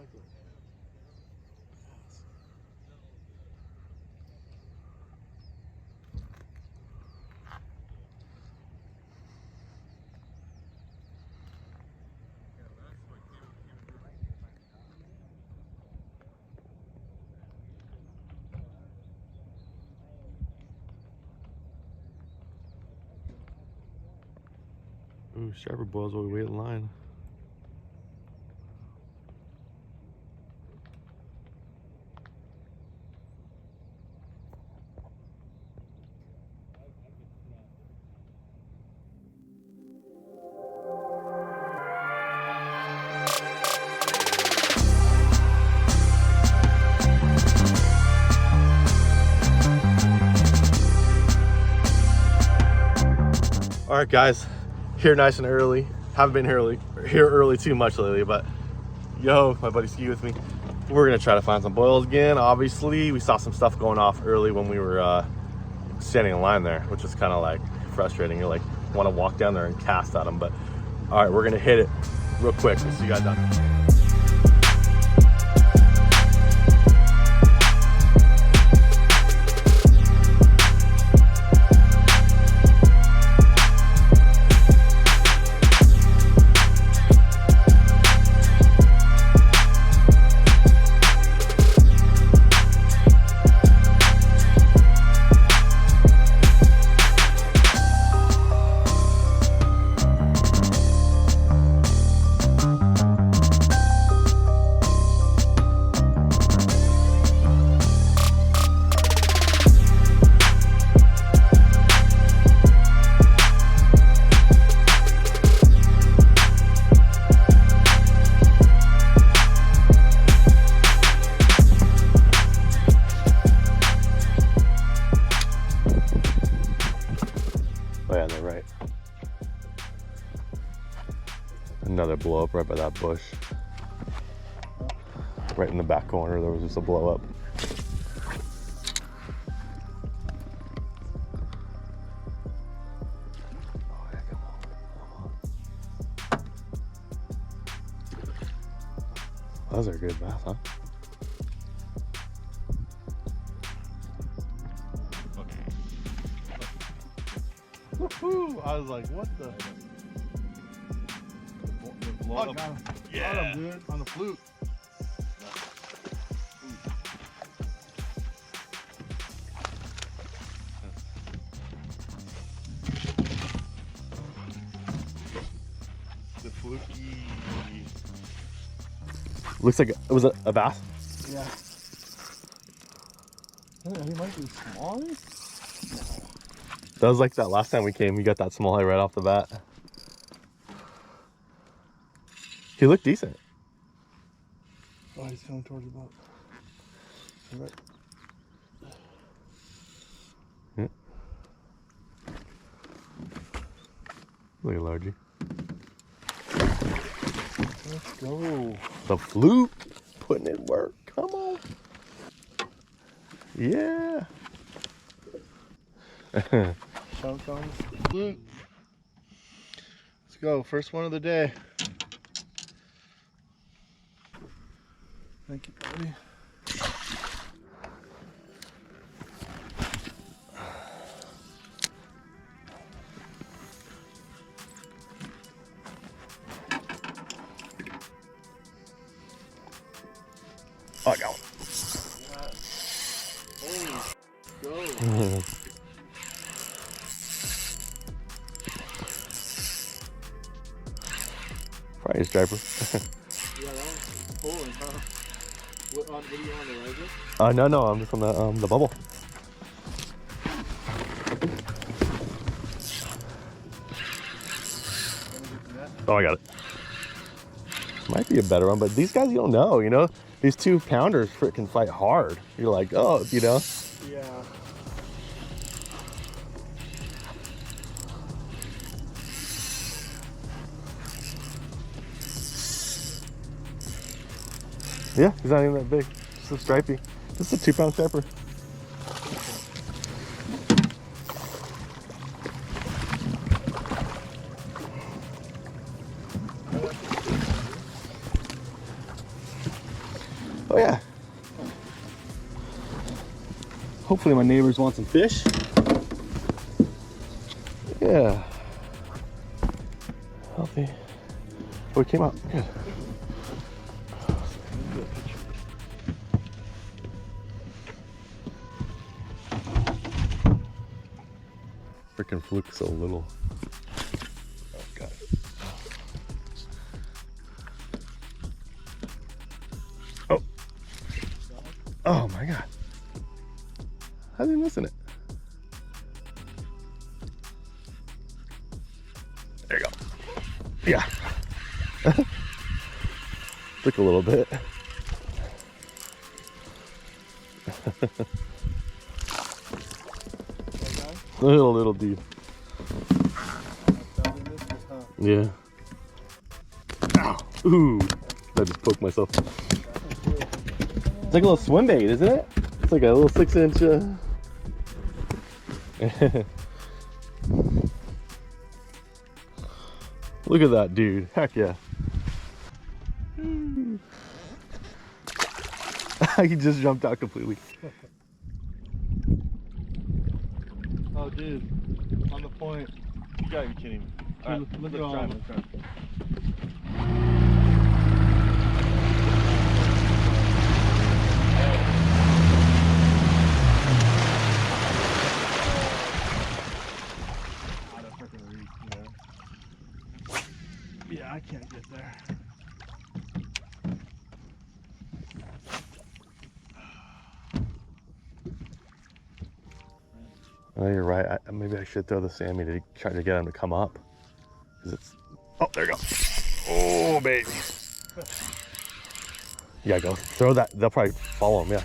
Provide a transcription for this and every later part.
like a... Ooh, striper boils while we wait in line. All right, guys, here nice and early. Haven't been here early too much lately, but yo, my buddy Ski with me. We're gonna try to find some boils again. Obviously, we saw some stuff going off early when we were standing in line there, which is kind of like frustrating. You like want to walk down there and cast at them, but all right, we're gonna hit it real quick. We'll see you guys done. Oh yeah, they're right. Another blow up right by that bush. Right in the back corner, there was just a blow up. Oh yeah, come on. Those are good bass, huh? Woohoo! I was like, what the? Oh, got him. Yeah. Got him, dude, on the fluke. The fluky. Looks like it was a bass. Yeah. He might be smaller. That was like that last time we came. You got that small right off the bat. He looked decent. Oh, he's coming towards the boat. Right. Yeah. Look at Largy. Let's go. The fluke putting in work. Come on. Yeah. Chunk on the fluke. Let's go. First one of the day. Thank you, buddy. Oh, I got one. Go. Probably a striper. Yeah, that one's pulling, huh? What are you on, the riser? No, I'm just on the bubble. Oh, I got it. Might be a better one, but these guys you don't know, you know? These 2-pounders freaking fight hard. You're like, oh, you know? Yeah. Yeah, he's not even that big. Just a stripey. Just a 2-pound striper. Oh yeah. Hopefully my neighbors want some fish. Yeah. Healthy. Oh, it came out. Good. Freaking fluke so little. Oh, got it. Oh. Oh my God. How's he missing it? There you go. Yeah. Took a little bit. Little dude. Yeah. Ow. Ooh. I just poked myself. It's like a little swim bait, isn't it? It's like a little 6-inch. Look at that dude. Heck yeah. He just jumped out completely. Oh, dude. On the point. You gotta be kidding me. All right, let's try. Yeah, I can't get there. Oh, you're right. Maybe I should throw the Sammy to try to get him to come up. 'Cause it's. Oh, there you go. Oh, baby. You gotta go. Throw that. They'll probably follow him. Yeah.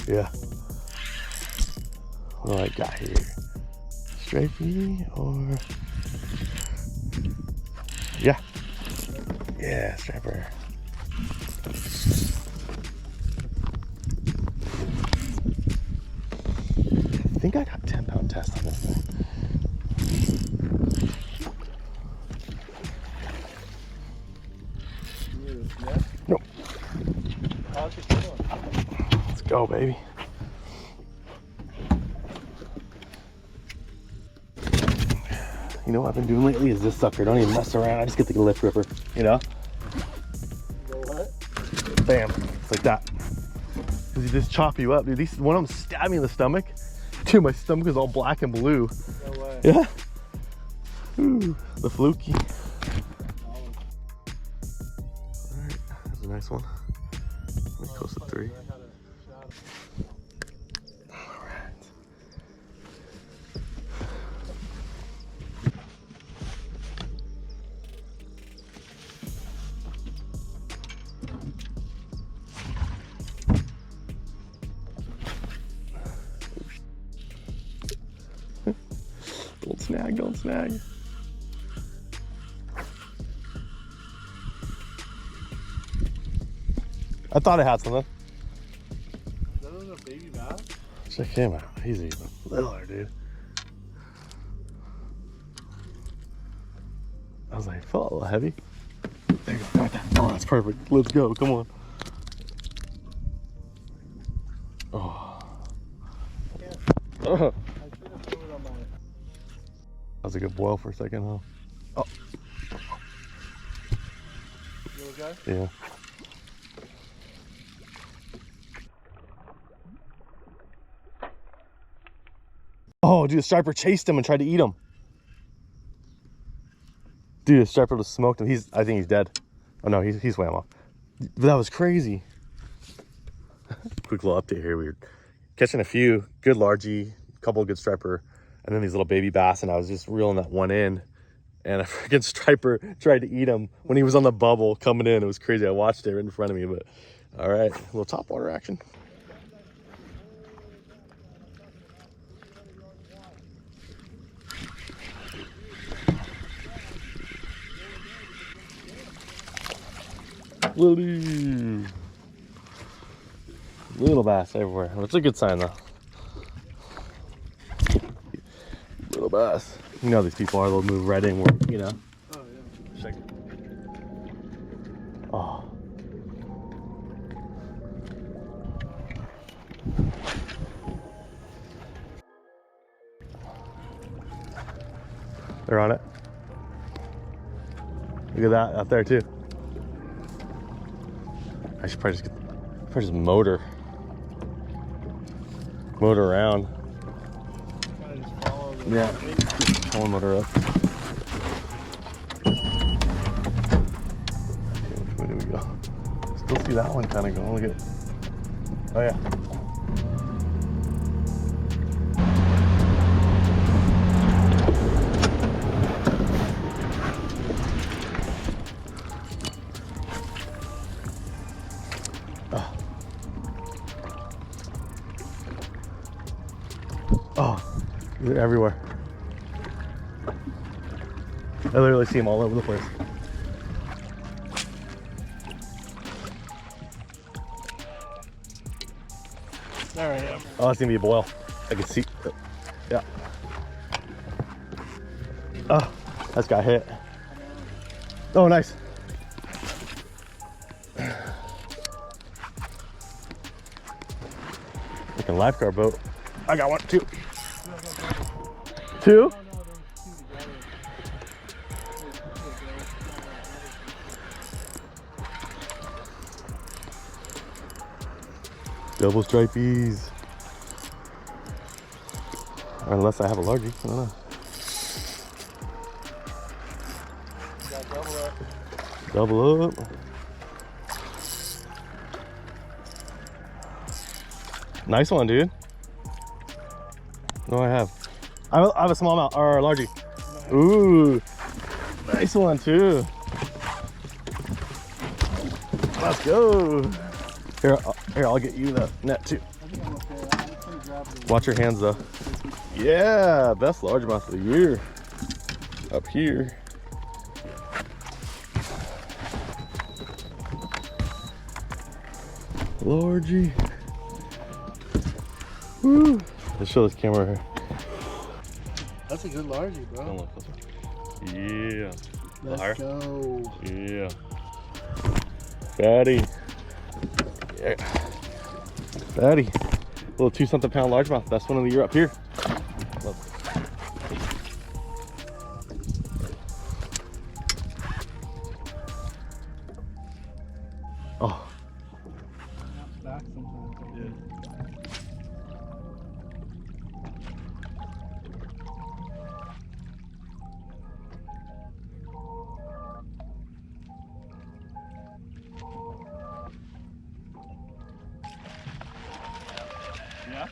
Yeah. What do I got here? Stripey or. Yeah. Yeah, striper. I think I got 10-pound test on this thing. Yeah? Nope. How's it going? Let's go, baby. You know what I've been doing lately is this sucker. Don't even mess around. I just get the lip gripper, you know? Go what? Bam. It's like that. Because he just chop you up, dude. One of them stabbed me in the stomach. Dude, my stomach is all black and blue. No way. Yeah. Ooh, the fluky. Alright, that's a nice one. Let me close to 3. Alright. Don't snag, don't snag. I thought I had something. Is that a baby bass? Check him out. He's even littler, dude. I was like, felt a little heavy. There you go. Got that. Oh, that's perfect. Let's go. Come on. Oh. That was a good boil for a second, huh? Oh. You okay? Yeah. Oh, dude, the striper chased him and tried to eat him. Dude, the striper just smoked him. I think he's dead. Oh no, he swam off. But that was crazy. Quick little update here. We were catching a few good largie, couple of good striper, and then these little baby bass, and I was just reeling that one in, and a freaking striper tried to eat him when he was on the bubble coming in. It was crazy. I watched it right in front of me, but all right, a little topwater action. Little bass everywhere. It's a good sign though. little bass. You know how these people are, they'll move right in where, you know. Oh, yeah. Check. Oh. They're on it. Look at that out there too. I should probably just motor around. Kinda just follow the Yeah. I'll motor up. Which way do we go? Still see that one kind of going. Look at. Oh yeah. Oh, they're everywhere. I literally see them all over the place. There I am. Oh, that's gonna be a boil. I can see. Yeah. Oh, that's got hit. Oh, nice. Like a lifeguard boat. I got one, two. Two? Double stripies. Unless I have a largie, I don't know. Double up. Nice one, dude. No, I have a smallmouth or a largie. Ooh, nice one too. Let's go. Here, I'll get you the net too. Watch your hands though. Yeah, best largemouth of the year. Up here. Largie. Woo. Let's show this camera here. That's a good largie, bro. Don't look closer. Yeah. Let's Higher. go. Yeah. Fatty. Yeah. Fatty. Little 2-something pound largemouth. Best one of the year up here. Oh. Back sometimes. Yeah. Yeah.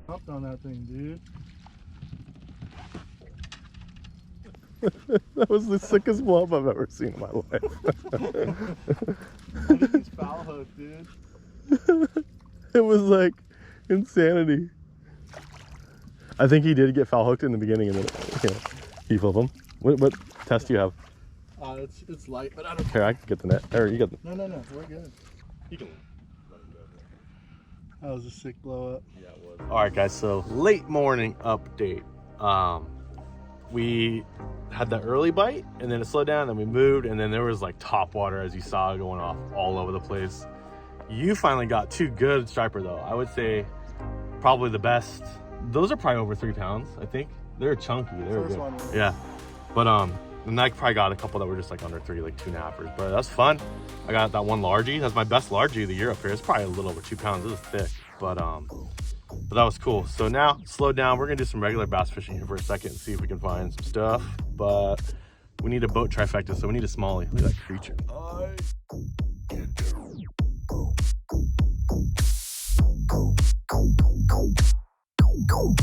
Hopped on that thing, dude. That was the sickest blow up I've ever seen in my life. I think he's foul hooked, dude. It was like insanity. I think he did get foul hooked in the beginning and then, you know, he flipped him. What test do you have? It's light, but I don't Here, I can get the net. Or you got the... No, we're good. You can... That was a sick blow up. Yeah, it was. All right, guys, so late morning update. We had that early bite and then it slowed down and we moved and then there was like top water, as you saw, going off all over the place. You finally got two good striper though. I would say probably the best. Those are probably over 3 pounds, I think. They're chunky. They're First good. one was. Yeah. But and I probably got a couple that were just like under 3, like 2.5ers. But that's fun. I got that one largie. That's my best largie of the year up here. It's probably a little over 2 pounds. This is thick. But that was cool. So now, slow down. We're gonna do some regular bass fishing here for a second and see if we can find some stuff. But we need a boat trifecta, so we need a smallie. Look at that creature. Go.